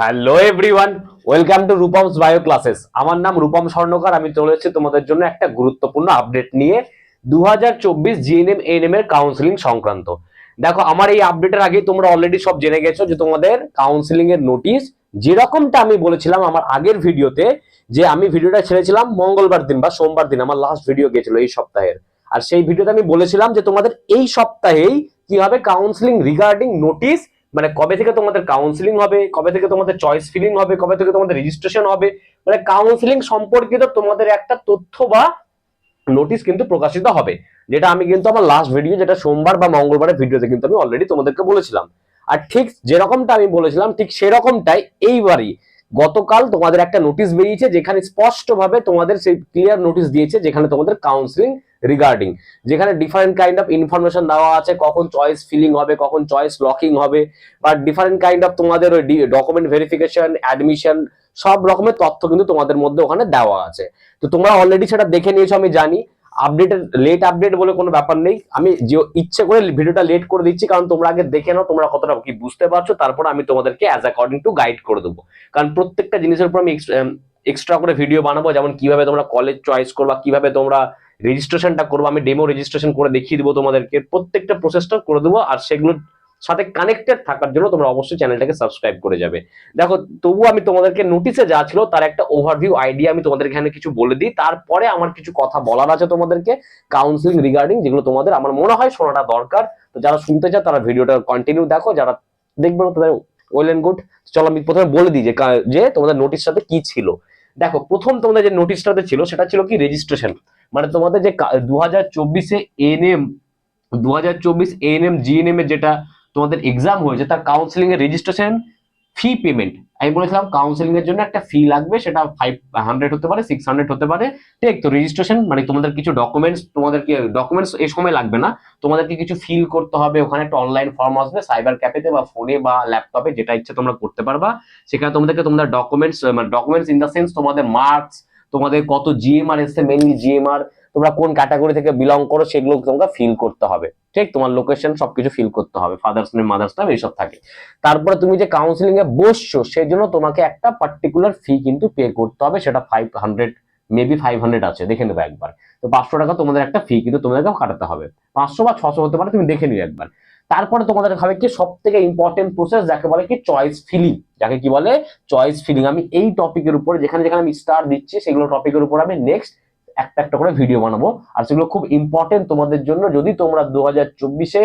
Hello everyone, welcome to Rupam's bio classes. আমার নাম রূপম স্বর্ণকার। আমি চলে এসেছি তোমাদের জন্য একটা গুরুত্বপূর্ণ আপডেট নিয়ে 2024 জিএনএম এএনএম এর কাউন্সিলিং সংক্রান্ত। দেখো, আমার এই আপডেটের আগে তোমরা অলরেডি সব জেনে গেছো যে তোমাদের কাউন্সিলিং এর নোটিশ যেরকমটা আমি বলেছিলাম আমার আগের ভিডিওতে, যে আমি ভিডিওটা ছেড়েছিলাম মঙ্গলবার দিন বা সোমবার দিন, আমার লাস্ট ভিডিও গেছিল এই সপ্তাহের। আর সেই ভিডিওতে আমি বলেছিলাম যে তোমাদের এই সপ্তাহেই কি হবে, কাউন্সিলিং রিগার্ডিং নোটিশ, মানে কবে থেকে তোমাদের কাউন্সিলিং হবে, কবে থেকে তোমাদের চয়েস ফিলিং হবে, কবে থেকে তোমাদের রেজিস্ট্রেশন হবে, মানে কাউন্সিলিং সম্পর্কিত তোমাদের একটা তথ্য বা নোটিশ কিন্তু প্রকাশিত হবে, যেটা আমি কিন্তু আমার লাস্ট ভিডিও, যেটা সোমবার বা মঙ্গলবারের ভিডিওতে কিন্তু আমি অলরেডি তোমাদেরকে বলেছিলাম। আর ঠিক যেরকমটা আমি বলেছিলাম ঠিক সেরকমটাই এইবারই গতকাল তোমাদের একটা নোটিশ বেরিয়েছে, যেখানে স্পষ্টভাবে তোমাদের সেই ক্লিয়ার নোটিশ দিয়েছে, যেখানে তোমাদের কাউন্সিলিং রিগার্ডিং, যেখানে ডিফারেন্ট কাইন্ড অফ ইনফরমেশন দেওয়া আছে, কখন চয়েস ফিলিং হবে, কখন চয়েস লকিং হবে, বা ডিফারেন্ট কাইন্ড অফ তোমাদের ওই ডকুমেন্ট ভেরিফিকেশন, অ্যাডমিশন, সব রকমের তথ্য কিন্তু তোমাদের মধ্যে ওখানে দেওয়া আছে। তো তোমরা অলরেডি সেটা দেখে নিয়েছো আমি জানি। আপডেটের লেট আপডেট বলে কোনো ব্যাপার নেই, আমি যে ইচ্ছে করে ভিডিওটা লেট করে দিচ্ছি, কারণ তোমরা আগে দেখে নাও তোমরা কতটা কি বুঝতে পারছো, তারপর আমি তোমাদেরকে অ্যাজ অ্যাকর্ডিং টু গাইড করে দেবো। কারণ প্রত্যেকটা জিনিসের উপর আমি এক্সট্রা করে ভিডিও বানাবো, যেমন কিভাবে তোমরা কলেজ চয়েস করবা, কিভাবে তোমরা রেজিস্ট্রেশনটা করবো, আমি ডেমো রেজিস্ট্রেশন করে দেখিয়ে দিবো তোমাদেরকে, প্রত্যেকটা প্রসেসটা করে দেবো। আর সেগুলোর সাথে কানেক্টেড থাকার জন্য তোমরা অবশ্যই চ্যানেলটাকে সাবস্ক্রাইব করে যাবে। দেখো, তবু আমি তোমাদেরকে নোটিশে যা ছিল তার একটা ওভারভিউ আইডিয়া আমি তোমাদের এখানে কিছু বলে দিই, তারপরে আমার কিছু কথা বলার আছে তোমাদেরকে কাউন্সিলিং রিগার্ডিং, যেগুলো তোমাদের আমার মনে হয় শোনাটা দরকার। তো যারা শুনতে চায় তারা ভিডিওটা কন্টিনিউ দেখো, যারা দেখবে না তাদের ওয়েল এন্ড গুড। চলো আমি প্রথমে বলে দিই যে তোমাদের নোটিশ সাথে কি ছিল। দেখো, প্রথম তোমাদের যে নোটিশটাতে ছিল সেটা ছিল কি রেজিস্ট্রেশন, মানে তোমাদের যে 2024-এ এএনএম 2024 এএনএম জিএনএম এর যেটা তোমাদের এক্সাম হয়েছে তার কাউন্সিলিং এর রেজিস্ট্রেশন ফি পেমেন্ট। আমি বলেছিলাম কাউন্সিলিং এর জন্য একটা ফি লাগবে, সেটা 500 হতে পারে, 600 হতে পারে। ঠিক তো, রেজিস্ট্রেশন মানে তোমাদের কিছু ডকুমেন্টস, তোমাদেরকে ডকুমেন্টস এই সময় লাগবে না, তোমাদেরকে কিছু ফিল করতে হবে। ওখানে একটা অনলাইন ফর্ম আসবে, সাইবার ক্যাফেতে বা ফোনে বা ল্যাপটপে, যেটা ইচ্ছে তোমরা করতে পারবা। সেখানে তোমাদেরকে তোমাদের ডকুমেন্টস, মানে ডকুমেন্টস ইন দ্য সেন্স তোমাদের মার্কস, তোমাদের কত জিএমআর এসছে, মেইনলি জিএমআর, তোমরা কোন ক্যাটাগরি থেকে বিলং করো সেগুলো তোমাকে ফিল করতে হবে। ঠিক, তোমার লোকেশন সবকিছু ফিল করতে হবে, ফাদার্স নেম, মাদার্স নেম, এইসব থাকে। তারপরে তুমি যে কাউন্সিলিং এ বসছো সেই জন্য তোমাকে একটা পার্টিকুলার ফি কিন্তু পে করতে হবে, সেটা 500, মেবি 500 আছে, দেখে নেবে একবার। তো 500 টাকা তোমাদের একটা ফি কিন্তু তোমাদেরকে কাটাতে হবে, 500 বা 600 হতে পারে, তুমি দেখে নিও একবার। তারপরে তোমাদের হবে কি সব থেকে ইম্পর্টেন্ট প্রসেস, যাকে বলে কি চয়েস ফিলিং, যাকে কি বলে চয়েস ফিলিং। আমি এই টপিকের উপরে যেখানে যেখানে আমি স্টার দিচ্ছি সেগুলো টপিকের উপর আমি নেক্সট একটা একটা করে ভিডিও বানাবো। আর সেগুলো খুব ইম্পর্টেন্ট তোমাদের জন্য, যদি তোমরা 2024-এ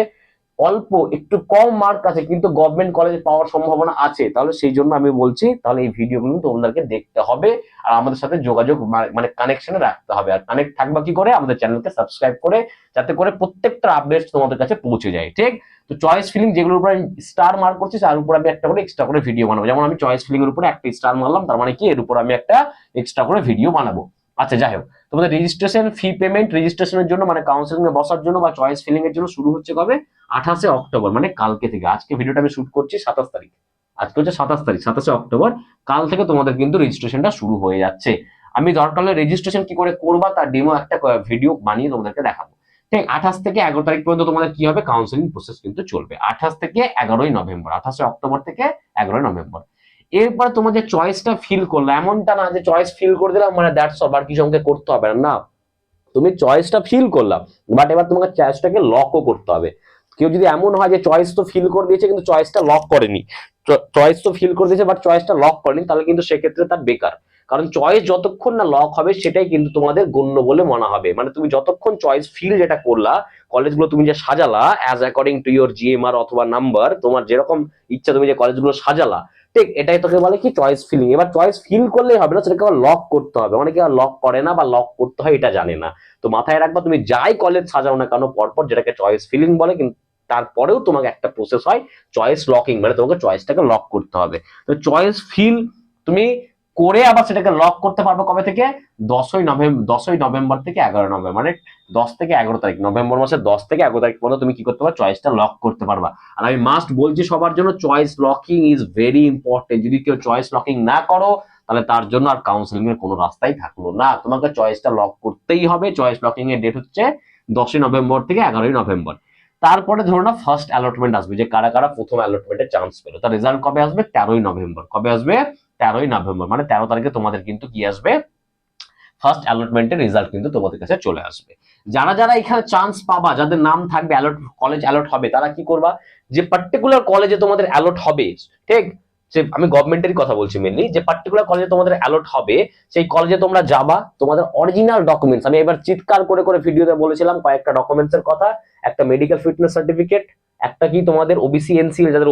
অল্প একটু কম মার্ক আছে কিন্তু গভর্নমেন্ট কলেজে পাওয়ার সম্ভাবনা আছে, তাহলে সেই জন্য আমি বলছি, তাহলে এই ভিডিওগুলো তোমাদেরকে দেখতে হবে আর আমাদের সাথে যোগাযোগ মানে কানেকশনে রাখতে হবে। আর কানেক্ট থাকবা কি করে, আমাদের চ্যানেলকে সাবস্ক্রাইব করে, যাতে করে প্রত্যেকটা আপডেট তোমাদের কাছে পৌঁছে যায়। ঠিক, তো চয়েস ফিলিং যেগুলোর উপর স্টার মার্ক করছি তার উপর আমি একটা করে এক্সট্রা করে ভিডিও বানাবো। যেমন আমি চয়েস ফিলিং এর উপরে একটা স্টার মারলাম, তার মানে কি এর উপর আমি একটা এক্সট্রা করে ভিডিও বানাবো। আচ্ছা, যাই হোক, তোমাদের রেজিস্ট্রেশন ফি পেমেন্ট, রেজিস্ট্রেশনের জন্য মানে কাউন্সিলিং এ বসার জন্য বা চয়েস ফিলিং এর জন্য শুরু হচ্ছে কবে, 28শে অক্টোবর, মানে কালকে থেকে। আজকে ভিডিওটা আমি শুট করছি 27 তারিখ, আজকে হচ্ছে 27 তারিখ, 27শে অক্টোবর, কাল থেকে তোমাদের কিন্তু রেজিস্ট্রেশনটা শুরু হয়ে যাচ্ছে। আমি দরকার হলে রেজিস্ট্রেশন কি করে করবা তার ডেমো একটা ভিডিও বানিয়ে তোমাদেরকে দেখাবো। ঠিক, 28 থেকে 11 তারিখ পর্যন্ত তোমাদের কি হবে, কাউন্সিলিং প্রসেস কিন্তু চলবে। 28 থেকে 11ই নভেম্বর, 28শে অক্টোবর থেকে 11ই নভেম্বর। এরপর তোমার যে চয়েসটা ফিল করলো, এমনটা না যে চয়েস ফিল করে দিলাম মানে দ্যাটস অল, আর কিছু আমাকে করতে হবে না। তুমি চয়েসটা ফিল করলাম, বাট এবার তোমাকে চয়েসটাকে লকও করতে হবে। কেউ যদি এমন হয় যে চয়েস তো ফিল করে দিয়েছে কিন্তু চয়েসটা লক করেনি, চয়েস তো ফিল করে দিয়েছে বাট চয়েসটা লক করেনি, তাহলে কিন্তু সেক্ষেত্রে তার বেকার। কারণ চয়েস যতক্ষণ না লক হবে সেটাই কিন্তু তোমাদের গণ্য বলে মনে হবে। মানে তুমি যতক্ষণ চয়েস ফিল যেটা করলা, কলেজগুলো তুমি যে সাজালা as according to your GMR অথবা নাম্বার, তোমার যেরকম ইচ্ছা তুমি যে কলেজগুলো সাজালা, ঠিক এটাই তোকে বলে কি চয়েস ফিলিং। এবার চয়েস ফিল করলেই হবে না, সেটাকে আবার লক করতে হবে। অনেকে আর লক করে না বা লক করতে হয় এটা জানে না। তো মাথায় রাখবা, তুমি যাই কলেজ সাজাও না কেন পরপর, যেটাকে চয়েস ফিলিং বলে, কিন্তু তারপরেও তোমাকে একটা প্রসেস হয় চয়েস লকিং, মানে তোমাকে চয়েসটাকে লক করতে হবে। তো চয়েস ফিল তুমি করে আবার সেটাকে লক করতে পারবে কবে থেকে, 10ই নভেম্বর থেকে 11 নভেম্বর, মানে 10 থেকে 11 তারিখ, নভেম্বর মাসের 10 থেকে 11 তারিখ পর্যন্ত তুমি কি করতে পারবে, চয়েসটা লক করতে পারবা। আর আমি মাস্ট বলছি সবার জন্য, choice locking is very important. যদি কেউ চয়েস লকিং না করো তাহলে তার জন্য আর কাউন্সিলিং এর কোনো রাস্তাই থাকলো না, তোমাকে চয়েসটা লক করতেই হবে। চয়েস লকিং এর ডেট হচ্ছে 10ই নভেম্বর থেকে 11ই নভেম্বর। তারপরে ধরো না ফার্স্ট অ্যালটমেন্ট আসবে, যে কারা কারা প্রথম অ্যালটমেন্টে চান্স পেলো, তার রেজাল্ট কবে আসবে? 13ই নভেম্বর। কবে আসবে? 13ই নভেম্বর, মানে 13 তারিখে তোমাদের কিন্তু কি আসবে? ফার্স্ট অ্যালটমেন্টের রেজাল্ট কিন্তু তোমাদের কাছে চলে আসবে। যারা যারা এখানে চান্স পাবা, যাদের নাম থাকবে অ্যালট, কলেজ অ্যালট হবে, তারা কি করবা, যে পার্টিকুলার কলেজে তোমাদের অ্যালট হবে, ঠিক, যে আমি গভর্নমেন্টেরই কথা বলছি মেনলি, যে পার্টিকুলার কলেজে তোমাদের অ্যালট হবে, সেই কলেজে তোমরা যাবা, তোমাদের অরিজিনাল ডকুমেন্টস, আমি এবার চিৎকার করে করে ভিডিওতে বলেছিলাম কয়েকটা ডকুমেন্টস এর কথা, একটা মেডিকেল ফিটনেস সার্টিফিকেট, একটা কি তোমাদের ওবিসি এনসিএল, যাদের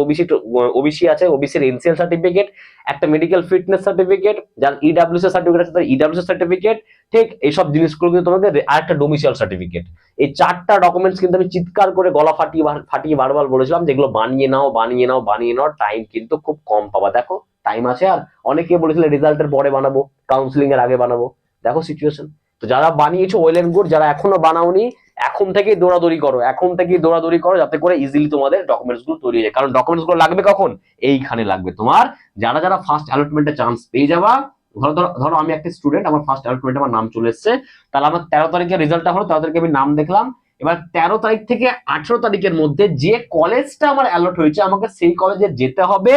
ওবিসি আছে ওবিসির এনসিএল সার্টিফিকেট, একটা মেডিকেল ফিটনেস সার্টিফিকেট, যার ইডব্লিউসি সার্টিফিকেট আছে তার ইডব্লিউসি সার্টিফিকেট, ঠিক, এইসব জিনিসগুলো কিন্তু তোমাদের, আর একটা ডোমিসাইল সার্টিফিকেট। এই 4টা ডকুমেন্টস কিন্তু আমি চিৎকার করে গলা ফাটিয়ে ফাটিয়ে বারবার বলেছিলাম যেগুলো বানিয়ে নাও বানিয়ে নাও বানিয়ে নাও, টাইম কিন্তু খুব কম পাবা। দেখো টাইম আছে, আর অনেকে বলেছিল রেজাল্টের পরে বানাবো, কাউন্সিলিং এর আগে বানাবো, দেখো সিচুয়েশন। তো যারা বানিয়েছো ওয়েল এন্ড গুড, যারা এখনো বানাওনি এখন থেকেই দৌড়াদৌড়ি করো, এখন থেকেই দৌড়াদৌড়ি করো, যাতে করে ইজিলি তোমাদের ডকুমেন্টস গুলো তৈরি হয়ে যায়। কারণ ডকুমেন্টস গুলো লাগবে কখন? এইখানে লাগবে তোমার, যারা যারা ফার্স্ট অ্যালটমেন্টে চান্স পেয়ে যাবা। ধরো ধরো ধরো আমি একটা স্টুডেন্ট, আমার ফার্স্ট অ্যালটমেন্টে আমার নাম চলে এসেছে, তাহলে আমার 13 তারিখে রেজাল্টটা হলো, 13 তারিখে আমি নাম দেখলাম। এবার 13 তারিখ থেকে 18 তারিখের মধ্যে যে কলেজটা আমার অ্যালট হয়েছে, আমাকে সেই কলেজে যেতে হবে,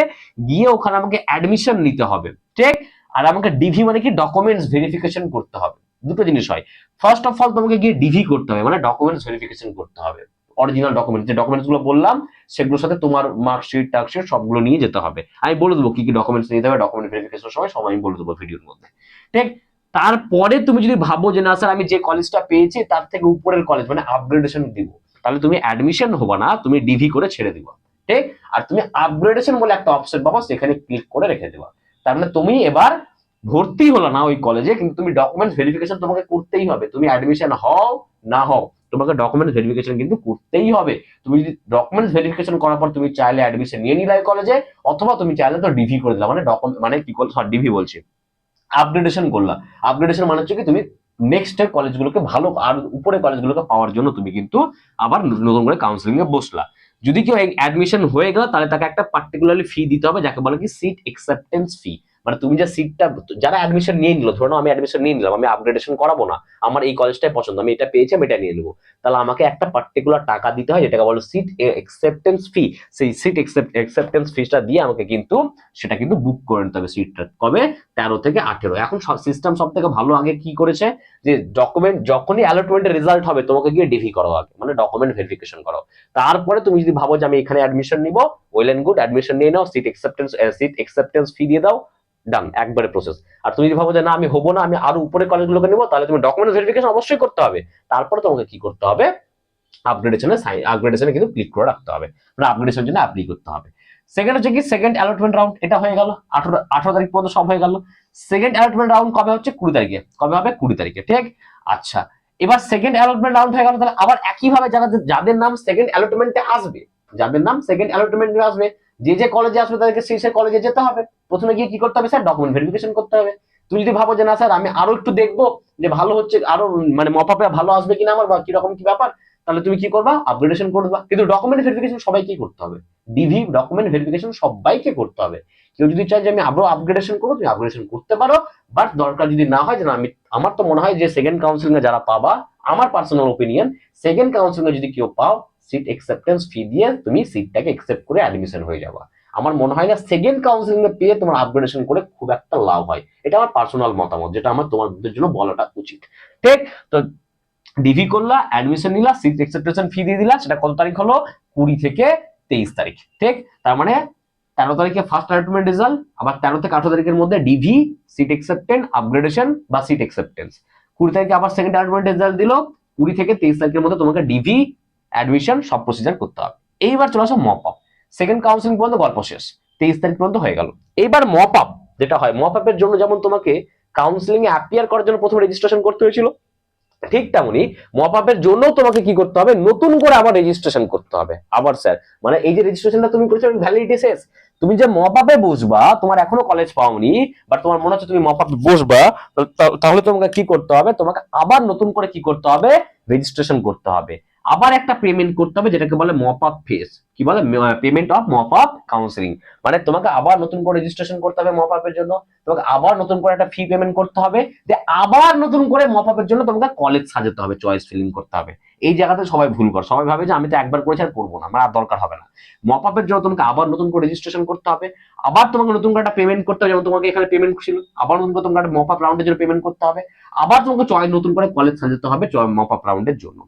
গিয়ে ওখানে আমাকে অ্যাডমিশন নিতে হবে, ঠিক। আর আমাকে ডিভি মানে কি, ডকুমেন্টস ভেরিফিকেশন করতে হবে। দুটো জিনিস হয়, ফার্স্ট অফ অল তোমাকে গিয়ে ডিভি করতে হবে, মানে ডকুমেন্টস ভেরিফিকেশন করতে হবে। অরিজিনাল ডকুমেন্ট, যে ডকুমেন্টস গুলো বললাম সেগুলোর সাথে তোমার মার্কশিট টার্কশিট সবগুলো নিয়ে যেতে হবে। আমি বলে দেবো কি কি ডকুমেন্টস নিতে হবে ডকুমেন্ট ভেরিফিকেশনের সময়, সবাই আমি বলে দেবো ভিডিওর মধ্যে, ঠিক। তারপরে তুমি যদি ভাবো যে না স্যার আমি যে কলেজটা পেয়েছি তার থেকে উপরের কলেজ মানে আপগ্রেডেশন দিব, তাহলে তুমি অ্যাডমিশন হবা না, তুমি ডিভি করে ছেড়ে দিবা, ঠিক। আর তুমি আপগ্রেডেশন বলে একটা অপশন পাবো, সেখানে ক্লিক করে রেখে দেবা। তার মানে তুমি এবার ভর্তি হলো না ওই কলেজে, কিন্তু তুমি ডকুমেন্ট ভেরিফিকেশন তোমাকে করতেই হবে, তুমি অ্যাডমিশন হও না হও, তোমাকে ডকুমেন্ট ভেরিফিকেশন কিন্তু করতেই হবে। তুমি যদি ডকুমেন্ট ভেরিফিকেশন করার পর তুমি চাইলে অ্যাডমিশন নিয়ে নিলে কলেজে, অথবা তুমি চাইলে তো ডিভি করে দিলা, মানে ডকুমেন্ট মানে কি করল, ডিভি বলছি, আপগ্রেডেশন করলা। আপগ্রেডেশন মানে হচ্ছে কি, তুমি নেক্সট এর কলেজগুলোকে ভালো আর উপরে কলেজগুলোকে পাওয়ার জন্য তুমি কিন্তু আবার নতুন করে কাউন্সিলিং এ বসলা। যদি কেউ অ্যাডমিশন হয়ে গেল, তাহলে তাকে একটা পার্টিকুলারলি ফি দিতে হবে, যাকে বলে কি সিট অ্যাকসেপ্টেন্স ফি। মানে তুমি যে সিটটা, যারা অ্যাডমিশন নিয়ে নিল, ধরো আমি অ্যাডমিশন নিয়ে নিলাম, আমি আপগ্রেডেশন করাবো না, আমার এই কলেজটাই পছন্দ, আমি এটা পেয়েছি আমি এটা নিয়ে নেবো, তাহলে আমাকে একটা পার্টিকুলার টাকা দিতে হয়, যেটাকে বলো সিট অ্যাকসেপ্টেন্স ফি। সেই সিট অ্যাকসেপ্টেন্স ফিটা দিয়ে আমাকে কিন্তু সেটা কিন্তু বুক করে নিতে হবে সিটটা, কবে? 13 থেকে 18। এখন সিস্টেম সব থেকে ভালো আগে কি করেছে, যে ডকুমেন্ট যখনই অ্যালটমেন্টের রেজাল্ট হবে তোমাকে গিয়ে ডিভি করো আগে, মানে ডকুমেন্ট ভেরিফিকেশন করো। তারপরে তুমি যদি ভাবো যে আমি এখানে অ্যাডমিশন নিবো, ওয়েল এন্ড গুড, অ্যাডমিশন নিয়ে নাও, সিট অ্যাকসেপ্টেন্স ফি দিয়ে দাও, ডান, একবারে প্রসেস। আর তুমি যদি ভাবো যে না আমি হবো না, আমি আরো উপরে কলেজগুলোকে নেবো, তাহলে তুমি ডকুমেন্ট ভেরিফিকেশন অবশ্যই করতে হবে। তারপরে তোমাকে কি করতে হবে, আপগ্রেডেশনে কিন্তু ক্লিক করে রাখতে হবে, মানে আপগ্রেডেশনের জন্য অ্যাপ্লাই করতে হবে। সেকেন্ড হচ্ছে কি, সেকেন্ড অ্যালটমেন্ট রাউন্ড, এটা হয়ে গেল 18 তারিখ পর্যন্ত সব হয়ে গেল। সেকেন্ড অ্যালটমেন্ট রাউন্ড কবে হচ্ছে? 20 তারিখে। কবে হবে? 20 তারিখে, ঠিক। আচ্ছা, এবার সেকেন্ড অ্যালটমেন্ট রাউন্ড হয়ে গেল, তাহলে আবার একইভাবে যাদের নাম সেকেন্ড অ্যালটমেন্টে আসবে, যাদের নাম সেকেন্ড অ্যালটমেন্টে আসবে, যে যে কলেজে আসবে তাদেরকে সেই সেই কলেজে যেতে হবে। প্রথমে গিয়ে কি করতে হবে স্যার? ডকুমেন্ট ভেরিফিকেশন করতে হবে। তুমি যদি ভাবো যে না স্যার আমি আরো একটু দেখবো যে ভালো হচ্ছে, আরো মানে মপ আপে ভালো আসবে কিনা আমার, বা কিরকম কি ব্যাপার, তাহলে তুমি কি করবা? আপগ্রেডেশন করবা। কিন্তু ডকুমেন্ট ভেরিফিকেশন সবাইকেই করতে হবে, ডিভি ডকুমেন্ট ভেরিফিকেশন সবাইকে করতে হবে। কেউ যদি চায় যে আমি আরো আপগ্রেডেশন করবো, তুমি আপগ্রেডেশন করতে পারো, বাট দরকার যদি না হয়, যে না আমি, আমার তো মনে হয় যে সেকেন্ড কাউন্সিলিং এ যারা পাবা, আমার পার্সোনাল ওপিনিয়ন, সেকেন্ড কাউন্সিলিং এ যদি কেউ পাও, সিট অ্যাকসেপ্টেন্স ফি দিয়ে তুমি সিটটাকে অ্যাকসেপ্ট করে অ্যাডমিশন হয়ে যাবা। আমার মনে হয় না সেকেন্ড কাউন্সিলিং এ পেয়ে তোমার আপগ্রেডেশন করে খুব একটা লাভ হয়, এটা আমার পার্সোনাল মতামত, যেটা আমার তোমাদের জন্য বলাটা উচিত, ঠিক। তো ডিভি করলা, অ্যাডমিশন নিলা, সিট অ্যাকসেপ্টেশন ফি দিয়ে দিলা, সেটা কত তারিখ হলো? 20 থেকে 23 তারিখ, ঠিক। তার মানে 13 তারিখে ফার্স্ট অ্যালটমেন্ট রেজাল্ট, আবার 13 থেকে 18 তারিখের মধ্যে ডিভি, সিট অ্যাকসেপ্টেন্স, আপগ্রেডেশন বা সিট অ্যাকসেপ্টেন্স। 20 তারিখে আবার সেকেন্ড অ্যালটমেন্ট রেজাল্ট দিল, 20 থেকে 23 তারিখের মধ্যে তোমাকে ডিভি, অ্যাডমিশন সব প্রসিজার করতে হবে। এইবার চলে আসো মপ আপ, সেকেন্ড কাউন্সিলিং পর্যন্ত গল্প শেষ, 23 তারিখ পর্যন্ত হয়ে গেল। এইবার মপ আপ যেটা হয়, মপ আপের জন্য যেমন তোমাকে কাউন্সিলিং এ অ্যাপিয়ার করার জন্য প্রথমে রেজিস্ট্রেশন করতে হয়েছিল, ঠিক তেমনি মপ আপের জন্য তোমাকে কি করতে হবে? নতুন করে আবার রেজিস্ট্রেশন করতে হবে। আবার স্যার মানে এই যে রেজিস্ট্রেশনটা তুমি করেছো ভ্যালিডিটি শেষ, তুমি যে মপ আপে বসবা, তোমার এখনো কলেজ পাওনি, বাট তোমার মনে হচ্ছে তুমি মপ আপে বসবা, তাহলে তোমাকে কি করতে হবে? তোমাকে আবার নতুন করে কি করতে হবে? রেজিস্ট্রেশন করতে হবে, আবার একটা পেমেন্ট করতে হবে, যেটাকে বলে মপ আপ ফিস, কি বলে? Payment of mop up counselling. মানে তোমাকে আবার নতুন করে রেজিস্ট্রেশন করতে হবে মপ আপের জন্য, তোমাকে আবার নতুন করে একটা ফি পেমেন্ট করতে হবে, যে আবার নতুন করে মপ আপের জন্য তোমাকে কলেজ সাজাতে হবে, চয়েস ফিলিং করতে হবে। এই জায়গাতে সবাই ভুল করে, সবাই ভাবে যে আমি তো একবার করেছি আর করবো না, আমার আর দরকার হবে না। মপ আপের জন্য তোমাকে আবার নতুন করে রেজিস্ট্রেশন করতে হবে, আবার তোমাকে নতুন করে একটা পেমেন্ট করতে হবে, যেমন তোমাকে এখানে পেমেন্ট ছিল, আবার নতুন করে তোমাকে একটা মপ আপ রাউন্ডের জন্য পেমেন্ট করতে হবে, আবার তোমাকে নতুন করে কলেজ সাজাতে হবে মপ আপ রাউন্ডের জন্য।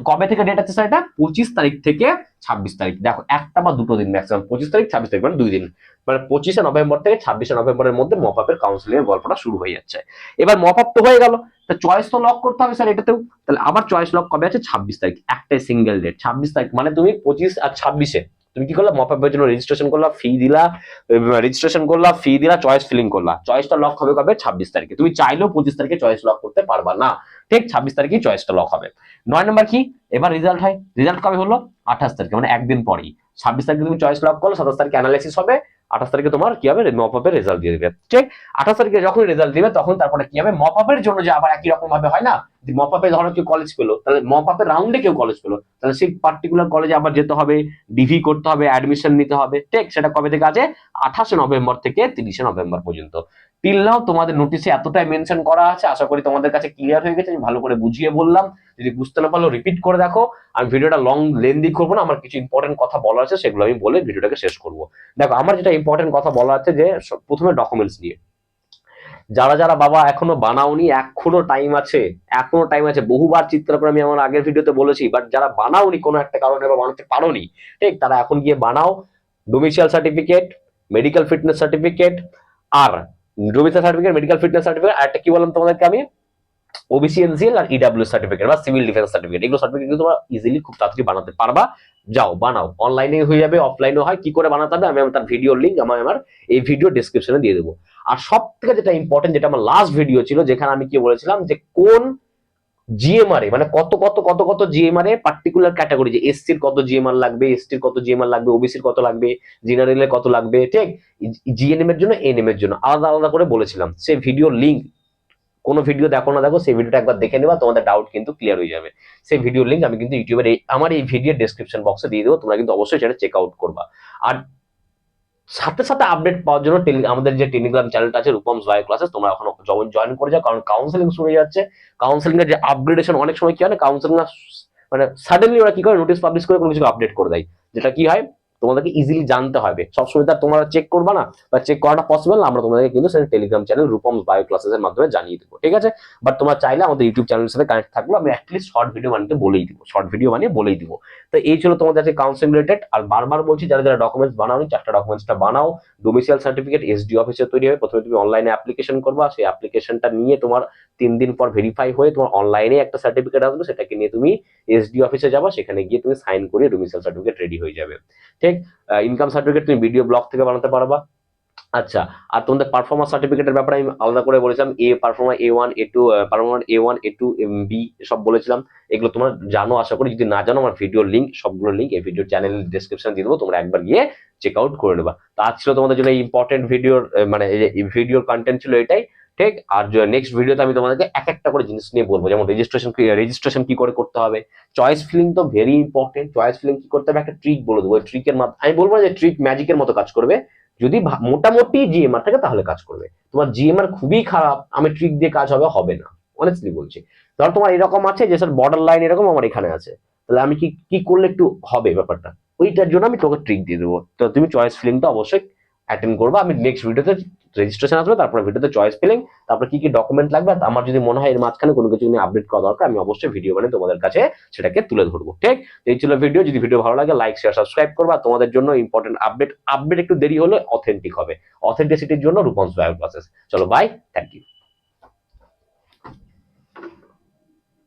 কবে থেকে ডেট আছে স্যার? এটা 25 তারিখ থেকে 26 তারিখ। দেখো একটা বা দুটো দিন ম্যাক্সিমাম, 25 তারিখ 26 তারিখ, মানে 2 দিন, মানে 25শে নভেম্বর থেকে 26শে নভেম্বরের মধ্যে মপ আপের কাউন্সিলিং এর গল্পটা শুরু হয়ে যাচ্ছে। এবার মপ আপ তো হয়ে গেল, তা চয়েস তো লক করতে হবে স্যার এটাতেও। তাহলে আবার চয়েস লক কবে আছে? 26 তারিখ, একটাই সিঙ্গেল ডেট 26 তারিখ। মানে তুমি 25 আর 26-এ তুমি কি করলা? মপ আপের জন্য রেজিস্ট্রেশন করলা, ফি দিলা, চয়েস ফিলিং করলা। চয়েসটা লক হবে কবে? 26 তারিখে। তুমি চাইলেও 25 তারিখে চয়েস লক করতে পারবা না, ঠিক 26 তারিখেই চয়েসটা লক হবে। 9 নম্বর কি? এবার রেজাল্ট হয়। রেজাল্ট কবে হলো? 28 তারিখে, মানে একদিন পরেই। 26 তারিখে তুমি চয়েস লক করলো, 27 তারিখে অ্যানালাইসিস হবে, 28 তারিখে তোমার কি হবে? মপ আপের রেজাল্ট দিয়ে দিবে, ঠিক। 28 তারিখে যখন রেজাল্ট দিবে তখন তারপরে কি হবে? মপ আপের জন্য যে আবার একই রকম ভাবে হয় না, মপ আপে ধরো কেউ কলেজ পেলো, তাহলে মপ আপের রাউন্ডে কেউ কলেজ পেলো, তাহলে সেই পার্টিকুলার কলেজে আবার যেতে হবে, ডিভি করতে হবে, অ্যাডমিশন নিতে হবে, ঠিক। সেটা কবে থেকে আছে? 28শে নভেম্বর থেকে 30শে নভেম্বর পর্যন্ত। টিল নাও তোমাদের নোটিশে এতটাই মেনশন করা আছে, আশা করি তোমাদের কাছে ক্লিয়ার হয়ে গেছে, আমি ভালো করে বুঝিয়ে বললাম। যদি বুঝতে না পারলো রিপিট করে দেখো, আমি ভিডিওটা লং লেন্দি করবো না, আমার কিছু ইম্পর্টেন্ট কথা বলা আছে সেগুলো আমি বলে ভিডিওটাকে শেষ করবো। দেখো আমার যেটা ইম্পর্টেন্ট কথা বলা আছে যে প্রথমে ডকুমেন্টস নিয়ে, যারা যারা বাবা এখনো বানাওনি, এখনো টাইম আছে, এখনো টাইম আছে। বহুবার চিত্র করে আমি আমার আগের ভিডিওতে বলেছি, বাট যারা বানাওনি কোনো একটা কারণে বা বানাতে পারোনি, ঠিক, তারা এখন গিয়ে বানাও। Domicile certificate, medical fitness certificate, আর domicile certificate, medical fitness certificate, আর একটা কি বললাম তোমাদেরকে আমি, ওবিসি এনসিএল আর ইডব্লিউ সার্টিফিকেট বা সিভিল ডিফেন্স সার্টিফিকেট। এগুলো সার্টিফিকেট তোমরা ইজিলি খুব তাড়াতাড়ি বানাতে পারবা। যাও বানাও, অনলাইনে হয়ে যাবে, অফলাইনে হয়, কি করে বানাতে হবে আমি তার ভিডিও লিঙ্ক আমার এই ভিডিও ডেসক্রিপশনে দিয়ে দেবো। আর সব থেকে যেটা ইম্পর্টেন্ট, যেটা আমার লাস্ট ভিডিও ছিল, যেখানে আমি কি বলেছিলাম যে কোন জিএমআর এ, মানে কত কত কত কত জিএমআর এ পার্টিকুলার ক্যাটাগরি, যে এসসির কত জিএমআর লাগবে, এসটির কত জিএমআর লাগবে, ওবিসির কত লাগবে, জেনারেল এর কত লাগবে, ঠিক, জিএনএম এর জন্য, এএনএম এর জন্য আলাদা আলাদা করে বলেছিলাম। সেই ভিডিও লিঙ্ক, কোনো ভিডিও দেখো না দেখো, সেই ভিডিওটা একবার দেখে নেবা, তোমাদের ডাউট কিন্তু ক্লিয়ার হয়ে যাবে। সেই ভিডিও লিঙ্ক আমি কিন্তু ইউটিউবের আমার এই ভিডিও ডেসক্রিপশন বক্সে দিয়ে দেবো, তোমরা কিন্তু অবশ্যই সেটা চেক আউট করবা। আর সাথে সাথে আপডেট পাওয়ার জন্য আমাদের যে টেলিগ্রাম চ্যানেলটা আছে রূপমস বায়ো ক্লাসেস, তোমরা এখন জয়েন করে যাও, কারণ কাউন্সেলিং শুরু হয়ে যাচ্ছে। কাউন্সেলিং এর যে আপগ্রেডেশন, অনেক সময় কি হয় না, কাউন্সেলিং মানে সাডেনলি ওরা কি করে, নোটিস পাবলিশ করে কোনো কিছু আপডেট করে দেয়, যেটা কি হয় তোমাদেরকে ইজিলি জানতে হবে। সবসময় তার তোমরা চেক করবা না, বা চেক করাটা পসিবল না, আমরা তোমাদেরকে কিন্তু সেটা টেলিগ্রাম চ্যানেল রূপমস বায়ো ক্লাসেস এর মাধ্যমে জানিয়ে দেবো, ঠিক আছে। বাট তোমরা চাইলে আমাদের ইউটিউব চ্যানেলের সাথে কানেক্ট থাকলো, আমি অ্যাটলিস্ট শর্ট ভিডিও বানিয়ে বলেই দিব, শর্ট ভিডিও বানিয়ে বলেই দিব। তো এই ছিল তোমাদের কাছে কাউন্সেলিং রিলেটেড। আর বারবার বলছি, যারা যারা ডকুমেন্টস বানাও, 4টা ডকুমেন্টসটা বানাও। ডোমিসাইল সার্টিফিকেট এসডি অফিসে তৈরি হবে, প্রথমে তুমি অনলাইনে অ্যাপ্লিকেশন করবা, সেই অ্যাপ্লিকেশনটা নিয়ে তোমার 3 দিন পর ভেরিফাই হয়ে তোমার অনলাইনে একটা সার্টিফিকেট আসবে, সেটাকে নিয়ে তুমি এসডি অফিসে যাবা, সেখানে গিয়ে তুমি সাইন করে ডোমিসাইল সার্টিফিকেট রেডি হয়ে যাবে, ঠিক। ইনকাম সার্টিফিকেট তুমি ভিডিও ব্লগ থেকে বানাতে পারবা। আচ্ছা, আর তোমাদের পারফরমেন্স সার্টিফিকেটের ব্যাপারে আমি আলাদা করে বলেছিলাম, performer A1 A2, performer A1 A2 B সব বলেছিলাম। এগুলো তোমরা জানো আশা করি, যদি না জানো আমার ভিডিও লিঙ্ক, সবগুলো লিঙ্ক এই ভিডিও চ্যানেলের ডেসক্রিপশন দিয়ে দেবো, তোমরা একবার গিয়ে চেক আউট করে নেবা। তো আজ ছিল তোমাদের জন্য ইম্পর্টেন্ট ভিডিওর, মানে এই ভিডিওর কন্টেন্ট ছিল এটাই, ঠিক। আর নেক্সট ভিডিওতে আমি তোমাদেরকে এক একটা করে জিনিস নিয়ে বলবো, যেমন রেজিস্ট্রেশন কি করে করতে হবে, চয়েস ফিলিং তো ভেরি ইম্পর্টেন্ট, চয়েস ফিলিং কি করতে হবে একটা ট্রিক বলে দেবো, ট্রিকের মাধ্যমে আমি বলবো যে ট্রিক ম্যাজিকের মতো কাজ করবে। যদি মোটামুটি জিএমআর থাকে তাহলে কাজ করবে, তোমার জিএমআর খুবই খারাপ, আমি ট্রিক দিয়ে কাজ হবে না, অনেস্টলি বলছি। ধর তোমার এরকম আছে যে স্যার বর্ডার লাইন এরকম আমার এখানে আছে, তাহলে আমি কি কি করলে একটু হবে ব্যাপারটা, ওইটার জন্য আমি তোকে ট্রিক দিয়ে দেবো। তো তুমি চয়েস ফিলিংটা অবশ্যই অ্যাটেন্ড করবা। আমি নেক্সট ভিডিওতে রেজিস্ট্রেশন আসবে, তারপরে ভিডিওতে চয়েস ফিলিং, তারপরে কি কি ডকুমেন্ট লাগবে, আমার যদি মনে হয় এর মাঝখানে কোনো কিছু নিয়ে আপডেট করা দরকার, আমি অবশ্যই ভিডিও বানিয়ে তোমাদের কাছে সেটাকে তুলে ধরবো, ঠিক। এই ছিল ভিডিও। যদি ভিডিও ভালো লাগে লাইক শেয়ার সাবস্ক্রাইব করবা। তোমাদের জন্য ইম্পর্টেন্ট আপডেট একটু দেরি হলে অথেন্টিক হবে, অথেন্টিসিটির জন্য রূপমস বায়ো ক্লাসেস। চলো বাই, থ্যাংক ইউ।